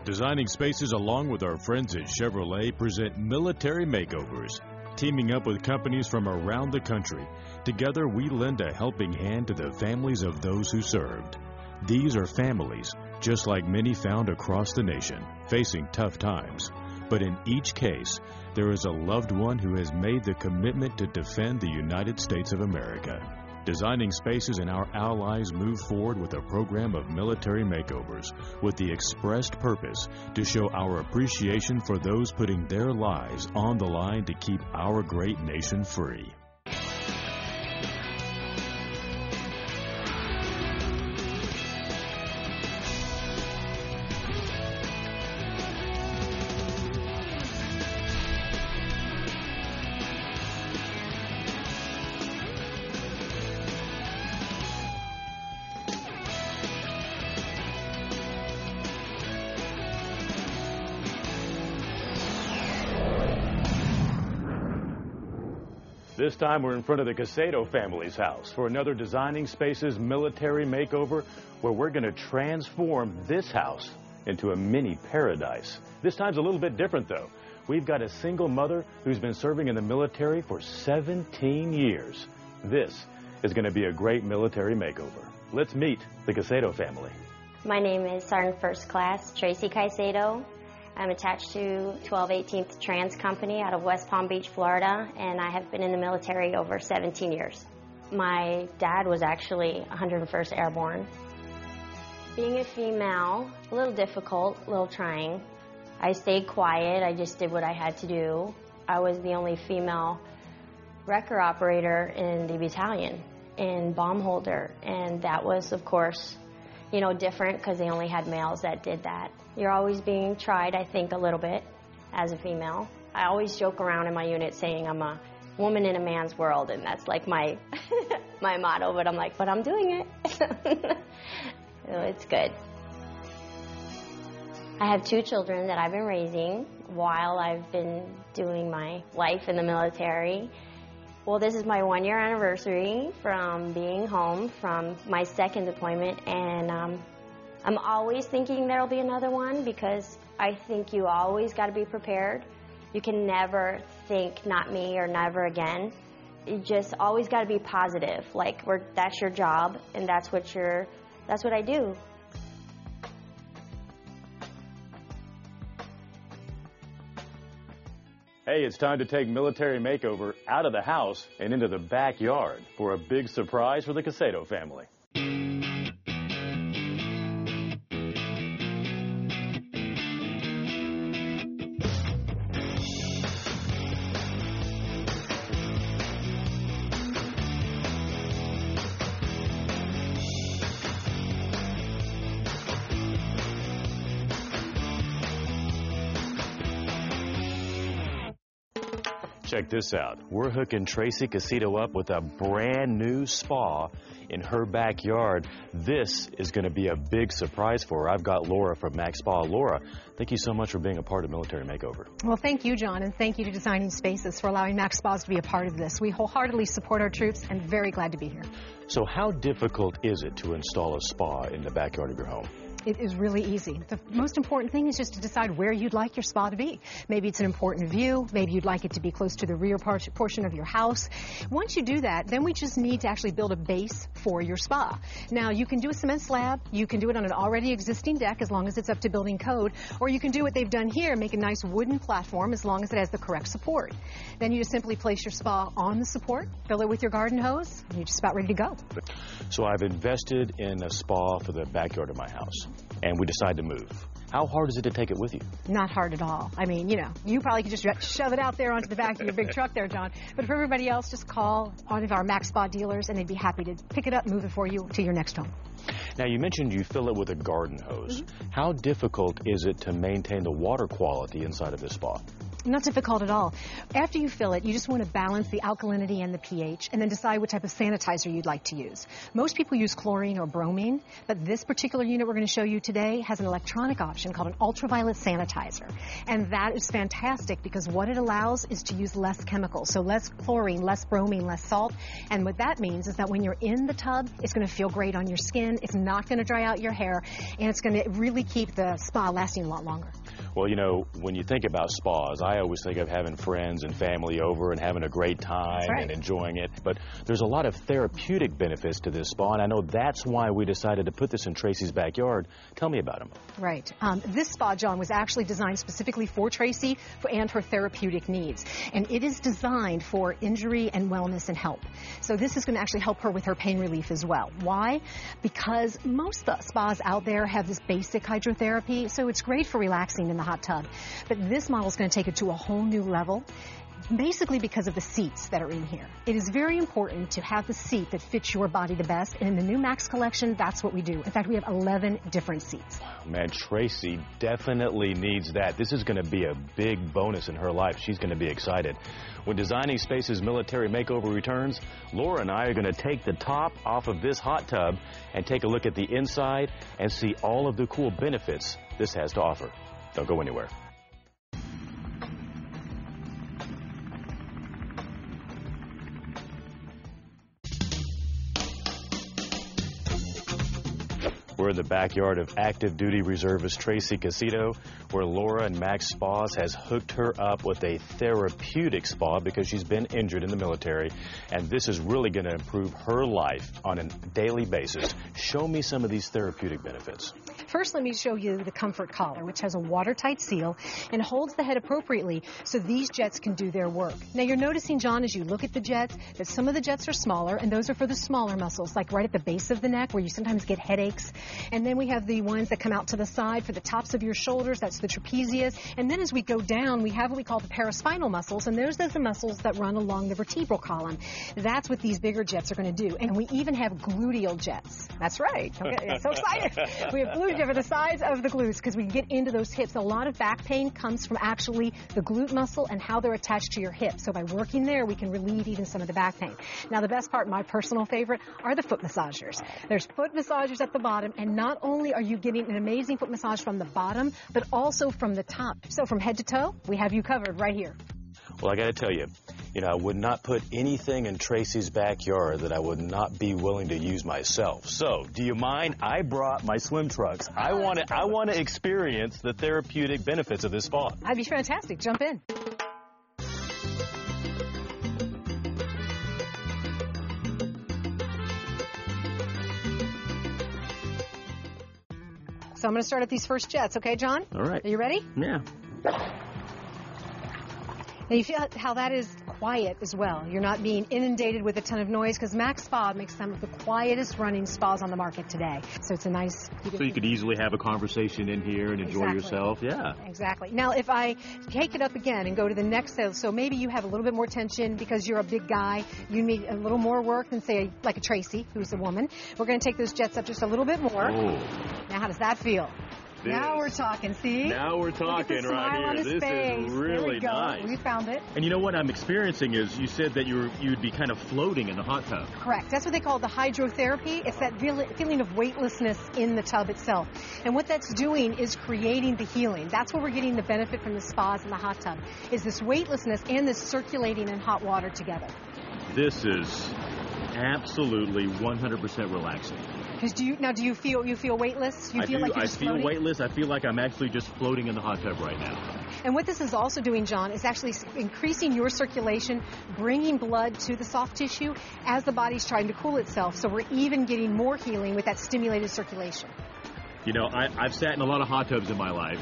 Designing Spaces, along with our friends at Chevrolet, present Military Makeovers. Teaming up with companies from around the country, together we lend a helping hand to the families of those who served. These are families, just like many found across the nation, facing tough times. But in each case, there is a loved one who has made the commitment to defend the United States of America. Designing Spaces and our allies move forward with a program of military makeovers with the expressed purpose to show our appreciation for those putting their lives on the line to keep our great nation free. This time we're in front of the Cassedo family's house for another Designing Spaces military makeover where we're going to transform this house into a mini paradise. This time's a little bit different though. We've got a single mother who's been serving in the military for 17 years. This is going to be a great military makeover. Let's meet the Cassedo family. My name is Sergeant First Class Tracy Cassedo. I'm attached to 1218th Trans Company out of West Palm Beach, Florida, and I have been in the military over 17 years. My dad was actually 101st Airborne. Being a female, a little difficult, a little trying. I stayed quiet, I just did what I had to do. I was the only female wrecker operator in the battalion, in bomb holder, and that was, of course, different because they only had males that did that. You're always being tried, I think, a little bit as a female. I always joke around in my unit saying I'm a woman in a man's world, and that's like my my motto, but I'm like, but I'm doing it. It's good. I have 2 children that I've been raising while I've been doing my life in the military. Well, this is my 1-year anniversary from being home from my 2nd deployment, and I'm always thinking there'll be another one because I think you always got to be prepared. You can never think not me or never again. You just always got to be positive. Like that's your job, and that's what I do. Hey, it's time to take military makeover out of the house and into the backyard for a big surprise for the Cassedo family. Check this out. We're hooking Tracy Cassedo up with a brand new spa in her backyard. This is going to be a big surprise for her. I've got Laura from Maaxspa. Laura, thank you so much for being a part of Military Makeover. Well, thank you, John, and thank you to Designing Spaces for allowing Maaxspas to be a part of this. We wholeheartedly support our troops and very glad to be here. So how difficult is it to install a spa in the backyard of your home? It is really easy. The most important thing is just to decide where you'd like your spa to be. Maybe it's an important view. Maybe you'd like it to be close to the rear portion of your house. Once you do that, then we just need to actually build a base for your spa. Now, you can do a cement slab. You can do it on an already existing deck as long as it's up to building code. Or you can do what they've done here, make a nice wooden platform as long as it has the correct support. Then you just simply place your spa on the support, fill it with your garden hose, and you're just about ready to go. So I've invested in a spa for the backyard of my house, and we decide to move. How hard is it to take it with you? Not hard at all. I mean, you probably could just shove it out there onto the back of your big truck there, John. But for everybody else, just call one of our Maaxspa dealers, and they'd be happy to pick it up and move it for you to your next home. Now, you mentioned you fill it with a garden hose. How difficult is it to maintain the water quality inside of this spa? Not difficult at all. After you fill it, you just want to balance the alkalinity and the pH and then decide what type of sanitizer you'd like to use. Most people use chlorine or bromine, but this particular unit we're going to show you today has an electronic option called an ultraviolet sanitizer. And that is fantastic because what it allows is to use less chemicals. So less chlorine, less bromine, less salt. And what that means is that when you're in the tub, it's going to feel great on your skin. It's not going to dry out your hair. And it's going to really keep the spa lasting a lot longer. Well, you know, when you think about spas, I always think of having friends and family over and having a great time and enjoying it. But there's a lot of therapeutic benefits to this spa, and I know that's why we decided to put this in Tracy's backyard. Tell me about them. Right. This spa, John, was actually designed specifically for Tracy and her therapeutic needs. And it is designed for injury and wellness and help. So this is going to actually help her with her pain relief as well. Why? Because most spas out there have this basic hydrotherapy, so it's great for relaxing in the hot tub. But this model is going to take it to a whole new level, basically because of the seats that are in here. It is very important to have the seat that fits your body the best, and in the new Max collection, that's what we do. In fact, we have 11 different seats. Man, Tracy definitely needs that. This is going to be a big bonus in her life. She's going to be excited. When Designing Spaces Military Makeover returns, Laura and I are going to take the top off of this hot tub and take a look at the inside and see all of the cool benefits this has to offer. Don't go anywhere. We're in the backyard of active duty reservist Tracy Cassedo, where Laura and Maaxspa has hooked her up with a therapeutic spa because she's been injured in the military, and this is really going to improve her life on a daily basis. Show me some of these therapeutic benefits. First, let me show you the Comfort Collar, which has a watertight seal and holds the head appropriately so these jets can do their work. Now, you're noticing, John, as you look at the jets, that some of the jets are smaller, and those are for the smaller muscles, like right at the base of the neck where you sometimes get headaches. And then we have the ones that come out to the side for the tops of your shoulders. That's the trapezius. And then as we go down, we have what we call the paraspinal muscles, and those are the muscles that run along the vertebral column. That's what these bigger jets are going to do. And we even have gluteal jets. That's right. Okay, so excited. We have gluteal jets for the sides of the glutes because we can get into those hips. A lot of back pain comes from actually the glute muscle and how they're attached to your hips. So by working there, we can relieve even some of the back pain. Now, the best part, my personal favorite, are the foot massagers. There's foot massagers at the bottom, and not only are you getting an amazing foot massage from the bottom, but also from the top. So from head to toe, we have you covered right here. Well, I got to tell you, I would not put anything in Tracy's backyard that I would not be willing to use myself. So, do you mind? I brought my swim trunks. I want to experience the therapeutic benefits of this spa. That'd be fantastic. Jump in. So I'm going to start at these first jets, okay, John? All right. Are you ready? Yeah. Now you feel how that is quiet as well. You're not being inundated with a ton of noise because Maaxspa makes some of the quietest running spas on the market today. So it's a nice... So you could easily have a conversation in here and enjoy yourself. Yeah. Exactly. Now if I take it up again and go to the next set, so maybe you have a little bit more tension because you're a big guy. You need a little more work than, say, like a Tracy, who's a woman. We're going to take those jets up just a little bit more. Oh. Now how does that feel? Now we're talking, see? Now we're talking right here. This is really nice. We found it. And you know what I'm experiencing is you said that you'd be kind of floating in the hot tub. Correct. That's what they call the hydrotherapy. It's that feeling of weightlessness in the tub itself. And what that's doing is creating the healing. That's where we're getting the benefit from the spas and the hot tub, is this weightlessness and this circulating in hot water together. This is absolutely 100% relaxing. Because do you feel weightless? You feel like you're just floating? I feel weightless. I feel like I'm actually just floating in the hot tub right now. And what this is also doing, John, is actually increasing your circulation, bringing blood to the soft tissue as the body's trying to cool itself. So we're even getting more healing with that stimulated circulation. You know, I've sat in a lot of hot tubs in my life,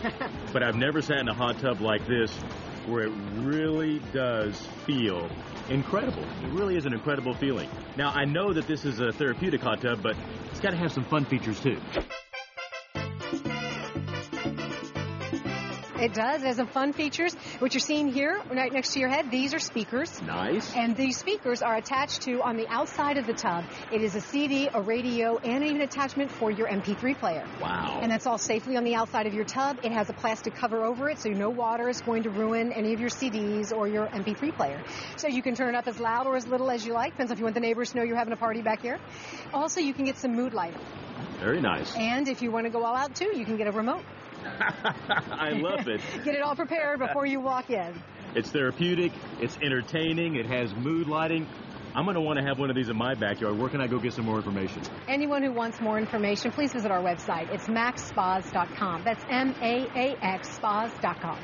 but I've never sat in a hot tub like this where it really does feel incredible. It really is an incredible feeling. Now, I know that this is a therapeutic hot tub, but it's got to have some fun features, too. It does. It has some fun features. What you're seeing here, right next to your head, these are speakers. Nice. And these speakers are attached to, on the outside of the tub, it is a CD, a radio, and even an attachment for your MP3 player. Wow. And that's all safely on the outside of your tub. It has a plastic cover over it, so no water is going to ruin any of your CDs or your MP3 player. So you can turn it up as loud or as little as you like. Depends if you want the neighbors to know you're having a party back here. Also, you can get some mood lighting. Very nice. And if you want to go all out, too, you can get a remote. I love it. Get it all prepared before you walk in. It's therapeutic. It's entertaining. It has mood lighting. I'm going to want to have one of these in my backyard. Where can I go get some more information? Anyone who wants more information, please visit our website. It's Maaxspas.com. That's MAAX spas.com.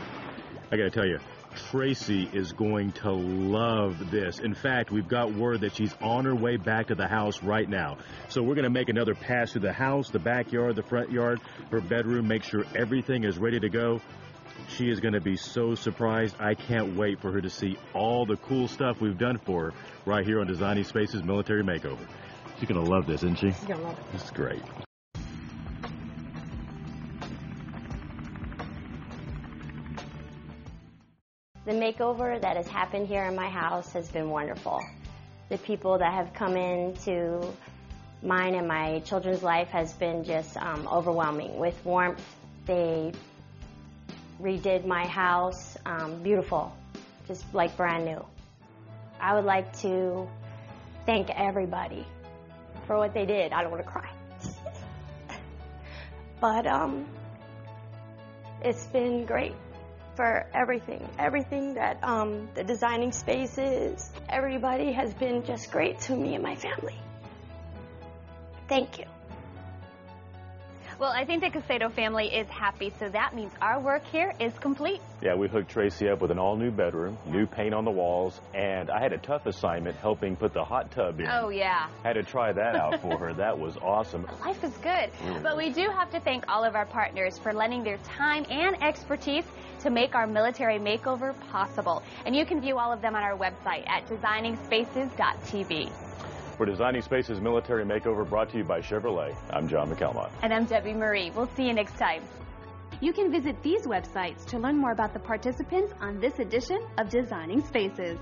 I got to tell you, Tracy is going to love this. In fact, we've got word that she's on her way back to the house right now. So we're going to make another pass through the house, the backyard, the front yard, her bedroom, make sure everything is ready to go. She is going to be so surprised. I can't wait for her to see all the cool stuff we've done for her right here on Designing Spaces Military Makeover. She's going to love this, isn't she? She's going to love it. This is great. The makeover that has happened here in my house has been wonderful. The people that have come into mine and my children's life has been just overwhelming. With warmth, they redid my house, beautiful, just like brand new. I would like to thank everybody for what they did. I don't want to cry. But it's been great for everything that the Designing Spaces, everybody has been just great to me and my family. Thank you. Well, I think the Cassedo family is happy, so that means our work here is complete. Yeah, we hooked Tracy up with an all-new bedroom, new paint on the walls, and I had a tough assignment helping put the hot tub in. Oh, yeah. Had to try that out for her. That was awesome. Life is good. But we do have to thank all of our partners for lending their time and expertise to make our military makeover possible. And you can view all of them on our website at designingspaces.tv. For Designing Spaces Military Makeover, brought to you by Chevrolet, I'm John McCalmont. And I'm Debbie Marie. We'll see you next time. You can visit these websites to learn more about the participants on this edition of Designing Spaces.